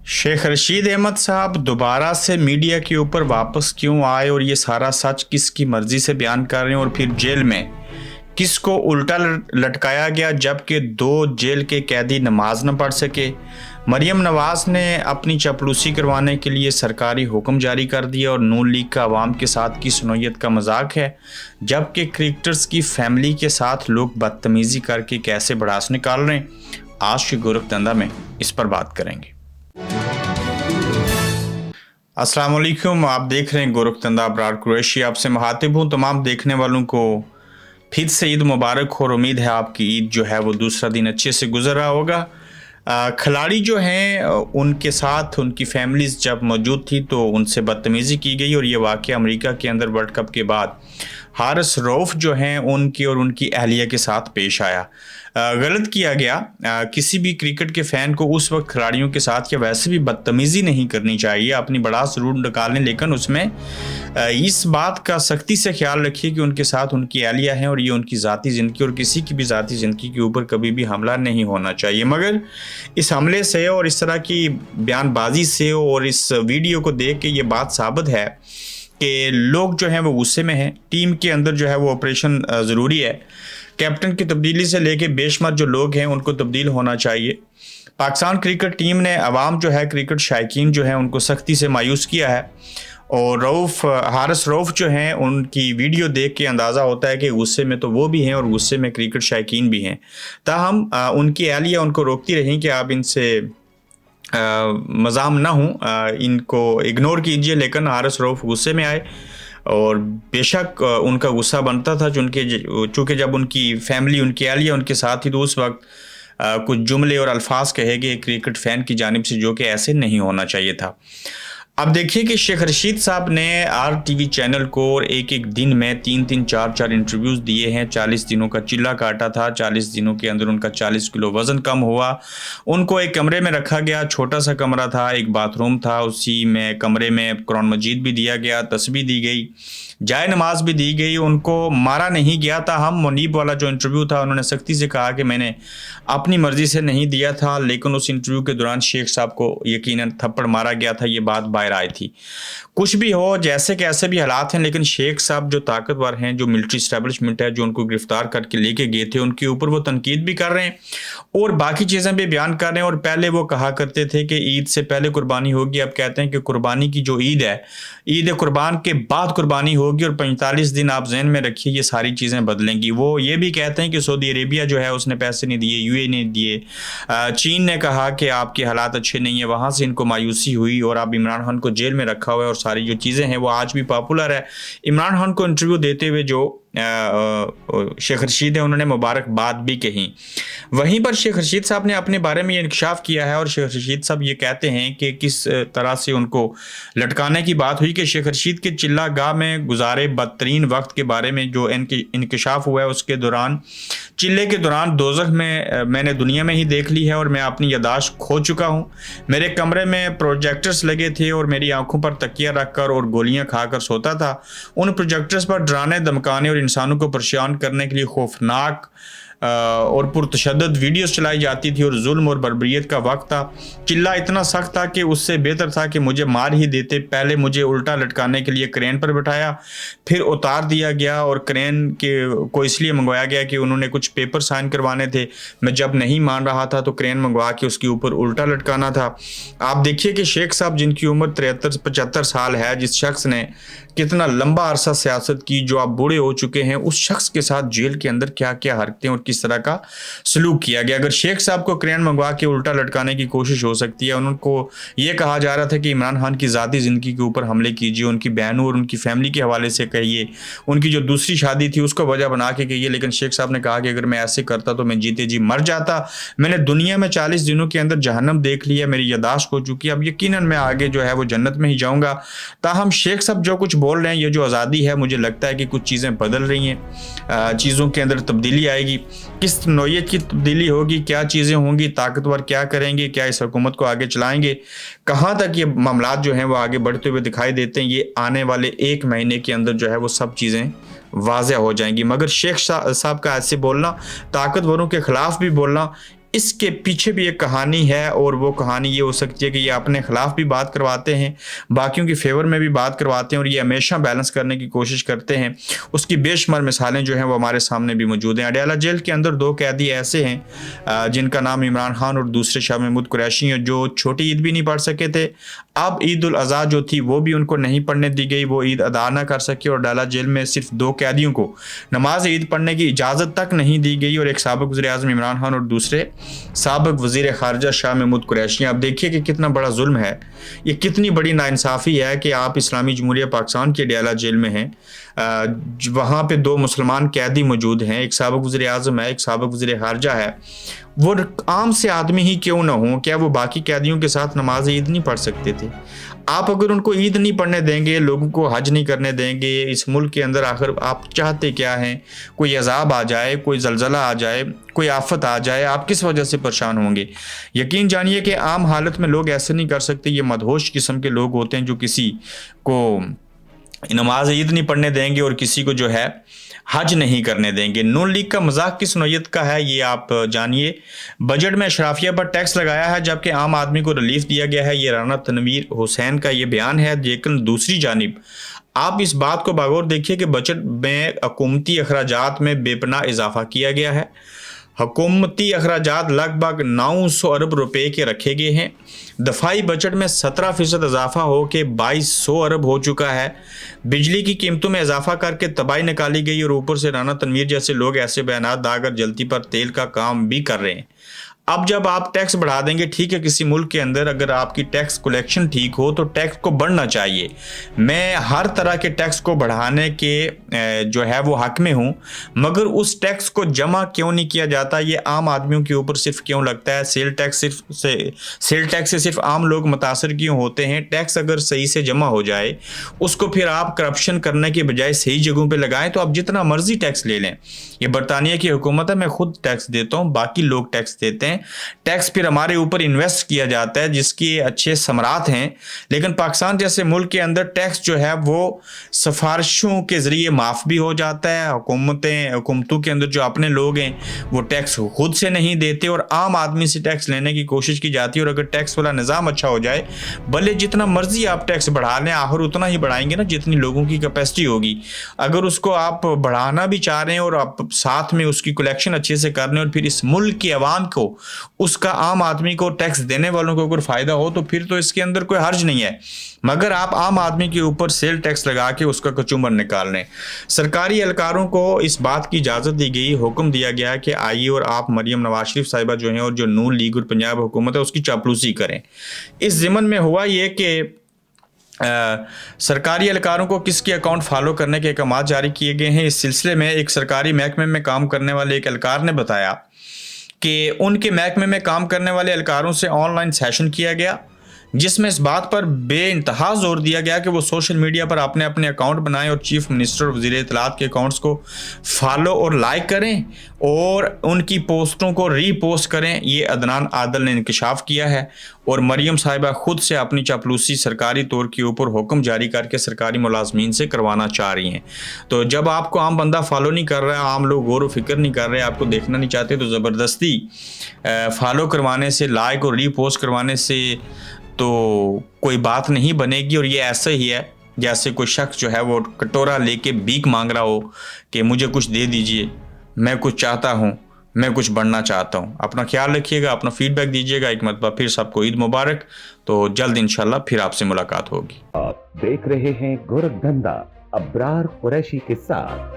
शेख रशीद अहमद साहब दोबारा से मीडिया के ऊपर वापस क्यों आए और ये सारा सच किसकी मर्जी से बयान कर रहे हैं और फिर जेल में किसको उल्टा लटकाया गया जबकि 2 जेल के कैदी नमाज न पढ़ सके। मरियम नवाज ने अपनी चपलूसी करवाने के लिए सरकारी हुक्म जारी कर दिया और नून लीग का आवाम के साथ की सुनोयत का मजाक है, जबकि क्रिकेटर्स की फैमिली के साथ लोग बदतमीजी करके कैसे भड़ास निकाल रहे हैं। आज के गोरखधंधा में इस पर बात करेंगे। अस्सलाम वालेकुम, आप देख रहे हैं गोरखधंधा अबरार कुरैशी। आपसे मुखातिब हूँ। तमाम देखने वालों को फिर से ईद मुबारक और उम्मीद है आपकी ईद जो है वो दूसरा दिन अच्छे से गुजर रहा होगा। खिलाड़ी जो हैं उनके साथ उनकी फैमिलीज जब मौजूद थी तो उनसे बदतमीज़ी की गई और ये वाक़या अमेरिका के अंदर वर्ल्ड कप के बाद हारिस रऊफ़ जो हैं उनके और उनकी अहलिया के साथ पेश आया। गलत किया गया। किसी भी क्रिकेट के फ़ैन को उस वक्त खिलाड़ियों के साथ या वैसे भी बदतमीज़ी नहीं करनी चाहिए, अपनी भड़ास ज़रूर निकालें, लेकिन उसमें इस बात का सख्ती से ख्याल रखिए कि उनके साथ उनकी अहलिया हैं और ये उनकी ज़ाती ज़िंदगी और किसी की भी ज़ाती ज़िंदगी के ऊपर कभी भी हमला नहीं होना चाहिए। मगर इस हमले से और इस तरह की बयानबाजी से और इस वीडियो को देख के ये बात साबित है कि लोग जो हैं वो गुस्से में हैं। टीम के अंदर जो है वो ऑपरेशन ज़रूरी है। कैप्टन की तब्दीली से लेके बेशुमार जो लोग हैं उनको तब्दील होना चाहिए। पाकिस्तान क्रिकेट टीम ने अवाम जो है क्रिकेट शायकीन जो है उनको सख्ती से मायूस किया है और हारिस रऊफ़ जो हैं उनकी वीडियो देख के अंदाज़ा होता है कि गुस्से में तो वो भी हैं और गुस्से में क्रिकेट शायकीन भी हैं। ताहम उनकी अहलिया उनको रोकती रहीं कि आप इनसे मज़ाम ना हूँ, इनको इग्नोर कीजिए, लेकिन हारिस रऊफ़ गुस्से में आए और बेशक उनका गुस्सा बनता था चूँकि जब उनकी फैमिली उनकी अहलिया उनके साथ ही तो उस वक्त कुछ जुमले और अल्फाज कहे गए क्रिकेट फ़ैन की जानिब से जो कि ऐसे नहीं होना चाहिए था। अब देखिए कि शेख रशीद साहब ने RTV चैनल को एक दिन में 3-3, 4-4 इंटरव्यूज़ दिए हैं। 40 दिनों का चिल्ला काटा था। 40 दिनों के अंदर उनका 40 किलो वज़न कम हुआ। उनको एक कमरे में रखा गया, छोटा सा कमरा था, एक बाथरूम था, उसी में कमरे में कुरान मजीद भी दिया गया, तस्बीह दी गई, जाए नमाज भी दी गई। उनको मारा नहीं गया था। हम मुनीब वाला जो इंटरव्यू था उन्होंने सख्ती से कहा कि मैंने अपनी मर्ज़ी से नहीं दिया था, लेकिन उस इंटरव्यू के दौरान शेख साहब को यकीनन थप्पड़ मारा गया था, ये बात बाहर आई थी। कुछ भी हो, जैसे कि ऐसे भी हालात हैं, लेकिन शेख साहब जो ताकतवर हैं, जो मिलिट्री इस्टेब्लिशमेंट है जो उनको गिरफ्तार करके लेके गए थे, उनके ऊपर वो तनकीद भी कर रहे हैं और बाकी चीज़ें भी बयान कर रहे हैं। और पहले वो कहा करते थे कि ईद से पहले कुर्बानी होगी, अब कहते हैं कि कुर्बानी की जो ईद है, ईद कुर्बान के बाद कुर्बानी होगी और 45 दिन आप जहन में रखिए ये सारी चीज़ें बदलेंगी। वो ये भी कहते हैं कि सऊदी अरेबिया जो है उसने पैसे नहीं दिए, UAE ने दिए, चीन ने कहा कि आपके हालात अच्छे नहीं है, वहाँ से इनको मायूसी हुई और अब इमरान खान को जेल में रखा हुआ है और सारी जो चीज़ें हैं वो आज भी पॉपुलर है। इमरान खान को इंटरव्यू देते हुए जो शेख रशीद है उन्होंने मुबारकबाद भी कही। वहीं पर शेख रशीद साहब ने अपने बारे में ये इंकशाफ किया है और शेख रशीद साहब ये कहते हैं कि किस तरह से उनको लटकाने की बात हुई कि शेख रशीद के चिल्ला गाह में गुजारे बदतरीन वक्त के बारे में जो इंकशाफ हुआ है उसके दौरान चिल्ले के दौरान दोज़ख में मैंने दुनिया में ही देख ली है और मैं अपनी यादाश्त खो चुका हूँ। मेरे कमरे में प्रोजेक्टर्स लगे थे और मेरी आंखों पर तकिया रखकर और गोलियां खाकर सोता था। उन प्रोजेक्टर्स पर डराने, धमकाने और इंसानों को परेशान करने के लिए खौफनाक और पुरतशद्दद वीडियोस चलाई जाती थी और जुल्म और बर्बरियत का वक्त था। चिल्ला इतना सख्त था कि उससे बेहतर था कि मुझे मार ही देते। पहले मुझे उल्टा लटकाने के लिए क्रेन पर बिठाया, फिर उतार दिया गया और क्रेन को इसलिए मंगवाया गया कि उन्होंने कुछ पेपर साइन करवाने थे। मैं जब नहीं मान रहा था तो क्रेन मंगवा के उसके ऊपर उल्टा लटकाना था। आप देखिए कि शेख साहब जिनकी उम्र 73-75 साल है, जिस शख्स ने कितना लंबा अरसा सियासत की, जो आप बूढ़े हो चुके हैं, उस शख्स के साथ जेल के अंदर क्या क्या हरकतें और किस तरह का सलूक किया गया। अगर शेख साहब को क्रेन मंगवा के उल्टा लटकाने की कोशिश हो सकती है, उनको ये कहा जा रहा था कि इमरान खान की ज़ाती ज़िंदगी के ऊपर हमले कीजिए, उनकी बहनों और उनकी फैमिली के हवाले से कहिए, उनकी जो दूसरी शादी थी उसको वजह बना के कहिए, लेकिन शेख साहब ने कहा कि अगर मैं ऐसे करता तो मैं जीते जी मर जाता। मैंने दुनिया में 40 दिनों के अंदर जहन्नम देख लिया, मेरी यादाश्त हो चुकी है, अब यकीनन मैं आगे जो है वो जन्नत में ही जाऊँगा। ताहम शेख साहब जो कुछ बोल रहे हैं, ये जो आज़ादी है, मुझे लगता है कि कुछ चीज़ें बदल रही हैं, चीज़ों के अंदर तब्दीली आएगी। किस नौयत की तब्दीली होगी, क्या चीज़ें होंगी, ताकतवर क्या करेंगे, क्या इस हुकूमत को आगे चलाएंगे, कहाँ तक ये मामलात जो हैं वो आगे बढ़ते हुए दिखाई देते हैं, ये आने वाले 1 महीने के अंदर जो है वो सब चीज़ें वाज़ेह हो जाएंगी। मगर शेख साहब का ऐसे बोलना, ताकतवरों के ख़िलाफ़ भी बोलना, اس کے پیچھے بھی ایک کہانی ہے، اور وہ کہانی یہ ہو سکتی ہے کہ یہ اپنے خلاف بھی بات کرواتے ہیں، باقیوں کی فیور میں بھی بات کرواتے ہیں، اور یہ ہمیشہ بیلنس کرنے کی کوشش کرتے ہیں۔ اس کی بے شمار مثالیں جو ہیں وہ ہمارے سامنے بھی موجود ہیں۔ اڈیالہ جیل کے اندر 2 قیدی ایسے ہیں جن کا نام عمران خان اور دوسرے شاہ محمود قریشی ہیں، جو چھوٹی عید بھی نہیں پڑھ سکے تھے۔ اب عید الاضحیٰ جو تھی وہ بھی ان کو نہیں پڑھنے دی گئی، وہ عید ادا نہ کر سکے، اور اڈیالہ جیل میں صرف 2 قیدیوں کو نماز عید پڑھنے کی اجازت تک نہیں دی گئی، اور ایک سابق وزیر اعظم عمران خان اور دوسرے سابق وزیر خارجہ شاہ محمود قریشی۔ اب دیکھیے کہ کتنا بڑا ظلم ہے، یہ کتنی بڑی ناانصافی ہے کہ آپ اسلامی جمہوریہ پاکستان کے اڈیالہ جیل میں ہیں، وہاں پہ 2 مسلمان قیدی موجود ہیں، ایک سابق وزیر اعظم ہے، ایک سابق وزیر خارجہ ہے۔ وہ عام سے آدمی ہی کیوں نہ ہوں، کیا وہ باقی قیدیوں کے ساتھ نماز عید نہیں پڑھ سکتے تھے؟ آپ اگر ان کو عید نہیں پڑھنے دیں گے، لوگوں کو حج نہیں کرنے دیں گے، اس ملک کے اندر آخر آپ چاہتے کیا ہیں؟ کوئی عذاب آ جائے، کوئی زلزلہ آ جائے، کوئی آفت آ جائے، آپ کس وجہ سے پریشان ہوں گے؟ یقین جانیے کہ عام حالت میں لوگ ایسے نہیں کر سکتے، یہ مدہوش قسم کے لوگ ہوتے ہیں جو کسی کو نماز عید نہیں پڑھنے دیں گے اور کسی کو جو ہے حج نہیں کرنے دیں گے۔ نون لیگ کا مذاق کس نوعیت کا ہے یہ آپ جانیے۔ بجٹ میں اشرافیہ پر ٹیکس لگایا ہے جبکہ عام آدمی کو ریلیف دیا گیا ہے، یہ رانا تنویر حسین کا یہ بیان ہے۔ لیکن دوسری جانب آپ اس بات کو بغور دیکھیے کہ بجٹ میں حکومتی اخراجات میں بے پناہ اضافہ کیا گیا ہے۔ حکومتی اخراجات لگ بھگ 900 ارب روپے کے رکھے گئے ہیں۔ دفاعی بجٹ میں 17% اضافہ ہو کے 2200 ارب ہو چکا ہے۔ بجلی کی قیمتوں میں اضافہ کر کے تباہی نکالی گئی، اور اوپر سے رانا تنویر جیسے لوگ ایسے بیانات دا کر جلتی پر تیل کا کام بھی کر رہے ہیں۔ اب جب آپ ٹیکس بڑھا دیں گے، ٹھیک ہے کسی ملک کے اندر اگر آپ کی ٹیکس کلیکشن ٹھیک ہو تو ٹیکس کو بڑھنا چاہیے۔ میں ہر طرح کے ٹیکس کو بڑھانے کے جو ہے وہ حق میں ہوں، مگر اس ٹیکس کو جمع کیوں نہیں کیا جاتا؟ یہ عام آدمیوں کے اوپر صرف کیوں لگتا ہے؟ سیل ٹیکس سے صرف عام لوگ متاثر کیوں ہوتے ہیں؟ ٹیکس اگر صحیح سے جمع ہو جائے، اس کو پھر آپ کرپشن کرنے کے بجائے صحیح جگہوں پہ لگائیں تو آپ جتنا مرضی ٹیکس لے لیں۔ یہ برطانیہ کی حکومت ہے، میں خود ٹیکس دیتا ہوں، باقی لوگ ٹیکس دیتے ہیں، ٹیکس پھر ہمارے اوپر انویسٹ کیا جاتا ہے جس کی اچھے ثمرات ہیں۔ لیکن پاکستان جیسے ملک کے اندر ٹیکس جو ہے وہ سفارشوں کے ذریعے معاف بھی ہو جاتا ہے۔ حکومتوں کے اندر جو اپنے لوگ ہیں وہ ٹیکس خود سے نہیں دیتے، اور عام آدمی سے ٹیکس لینے کی کوشش کی جاتی ہے۔ اور اگر ٹیکس والا نظام اچھا ہو جائے، بھلے جتنا مرضی آپ ٹیکس بڑھا لیں، آخر اتنا ہی بڑھائیں گے نا جتنی لوگوں کی کیپیسٹی ہوگی۔ اگر اس کو آپ بڑھانا بھی چاہ رہے ہیں اور آپ ساتھ میں اس کی کلیکشن اچھے سے کر رہے ہیں، اور پھر اس ملک کی عوام کو، اس کا عام آدمی کو، ٹیکس دینے والوں کو اگر فائدہ ہو تو پھر تو اس کے اندر کوئی حرج نہیں ہے۔ مگر آپ عام آدمی کے اوپر سیل ٹیکس لگا کے اس کا کچومر نکال لیں۔ سرکاری اہلکاروں کو اس بات کی اجازت دی گئی، حکم دیا گیا کہ آئیے اور آپ مریم نواز شریف صاحبہ جو ہیں اور جو نون لیگ اور پنجاب حکومت ہے اس کی چاپلوسی کریں۔ اس ضمن میں ہوا یہ کہ سرکاری اہلکاروں کو کس کے اکاؤنٹ فالو کرنے کے احکامات جاری کیے گئے ہیں۔ اس سلسلے میں ایک سرکاری محکمے میں کام کرنے والے ایک اہلکار نے بتایا کہ ان کے محکمے میں کام کرنے والے اہلکاروں سے آن لائن سیشن کیا گیا، جس میں اس بات پر بے انتہا زور دیا گیا کہ وہ سوشل میڈیا پر اپنے اکاؤنٹ بنائیں اور چیف منسٹر اور وزیر اطلاعات کے اکاؤنٹس کو فالو اور لائک کریں اور ان کی پوسٹوں کو ری پوسٹ کریں۔ یہ عدنان عادل نے انکشاف کیا ہے، اور مریم صاحبہ خود سے اپنی چاپلوسی سرکاری طور کے اوپر حکم جاری کر کے سرکاری ملازمین سے کروانا چاہ رہی ہیں۔ تو جب آپ کو عام بندہ فالو نہیں کر رہا، عام لوگ غور و فکر نہیں کر رہے، آپ کو دیکھنا نہیں چاہتے، تو زبردستی فالو کروانے سے، لائک اور ری پوسٹ کروانے سے تو کوئی بات نہیں بنے گی۔ اور یہ ایسا ہی ہے جیسے کوئی شخص جو ہے وہ کٹورا لے کے بھیک مانگ رہا ہو کہ مجھے کچھ دے دیجئے، میں کچھ چاہتا ہوں، میں کچھ بڑھنا چاہتا ہوں۔ اپنا خیال رکھیے گا، اپنا فیڈ بیک دیجیے گا۔ ایک مرتبہ پھر سب کو عید مبارک۔ تو جلد انشاءاللہ پھر آپ سے ملاقات ہوگی۔ آپ دیکھ رہے ہیں گورکھ دھندا ابرار قریشی کے ساتھ۔